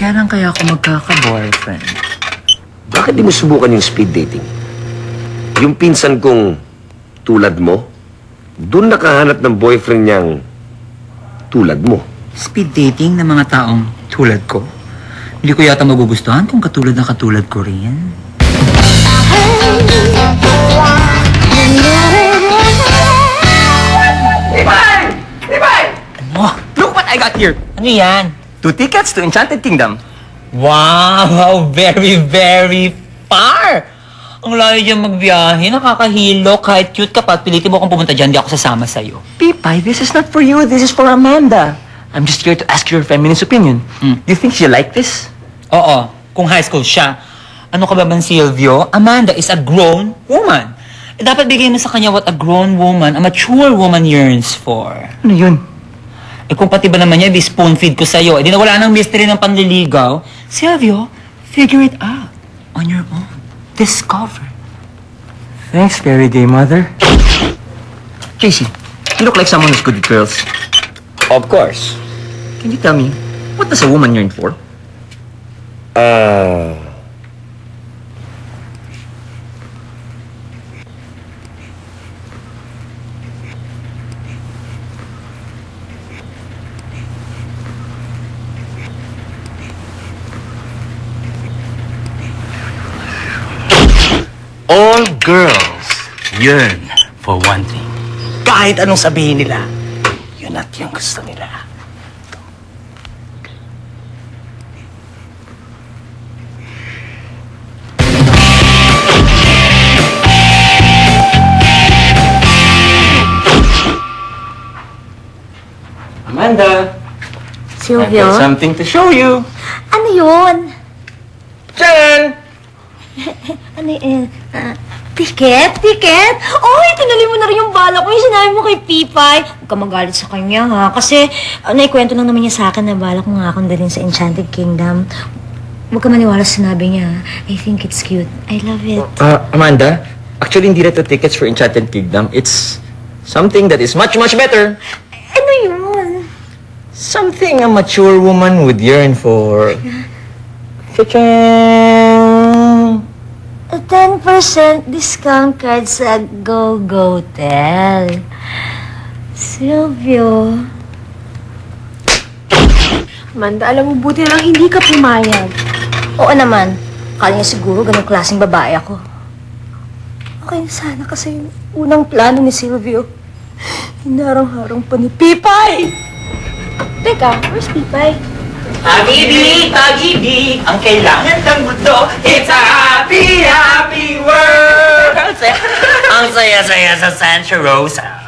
Kailan kaya ako magkaka-boyfriend? Bakit di mo subukan yung speed dating? Yung pinsan kong tulad mo, doon nakahanap ng boyfriend niyang tulad mo. Speed dating ng mga taong tulad ko? Hindi ko yata magugustuhan kung katulad na katulad ko rin. Ipay! Ipay! Ano? Look what I got here! Ano yan? 2 tickets to Enchanted Kingdom. Wow! Very, very far! Ang layo dyan magbiyahe. Nakakahilo. Kahit cute ka pa at pilitin mo kung pumunta dyan, di ako sasama sa'yo. Pipay, this is not for you. This is for Amanda. I'm just here to ask your feminist opinion. Do you think she'll like this? Oo. Kung high school siya. Ano ka ba man, Silvio? Amanda is a grown woman. Eh, dapat bigay mo sa kanya what a grown woman, a mature woman yearns for. Ano yun? Eh kung pati ba naman niya, di spoon feed ko sa'yo. Eh di nawala ng mystery ng panliligaw. Silvio, figure it out. On your own. Discover. Thanks, very gay mother. Casey, you look like someone who's good with girls. Of course. Can you tell me, what does a woman yearn for? All girls yearn for one thing. Kahit anong sabihin nila, yun at yung gusto nila. Amanda, Silvio? something to show you. Ano yun? Jan! Ano yun? Ticket? Ticket? Oy, tinali mo na rin yung bala ko. Yung sinabi mo kay Pipay. Huwag ka magalit sa kanya, ha? Kasi, naikwento lang naman niya sa akin na balak mo nga akong dalhin sa Enchanted Kingdom. Huwag ka maniwala sa sinabi niya, ha? I think it's cute. I love it. Amanda, actually hindi na to tickets for Enchanted Kingdom. It's something that is much, much better. Ano yun? Something a mature woman would yearn for. Cha-chang! A 10% discount card sa Go-Go-Tel. Silvio. Amanda, alam mo, buti na lang hindi ka pumayag. Oo naman. Akala niya siguro ganong klaseng babae ako. Okay sana kasi yung unang plano ni Silvio. Hinarang-harang pa ni Pipay! Teka, where's Pipay? Pag-ibig, pag-ibig, ang kailangan ng mundo, it's a happy, happy world! Ang saya-saya sa Santa Rosa.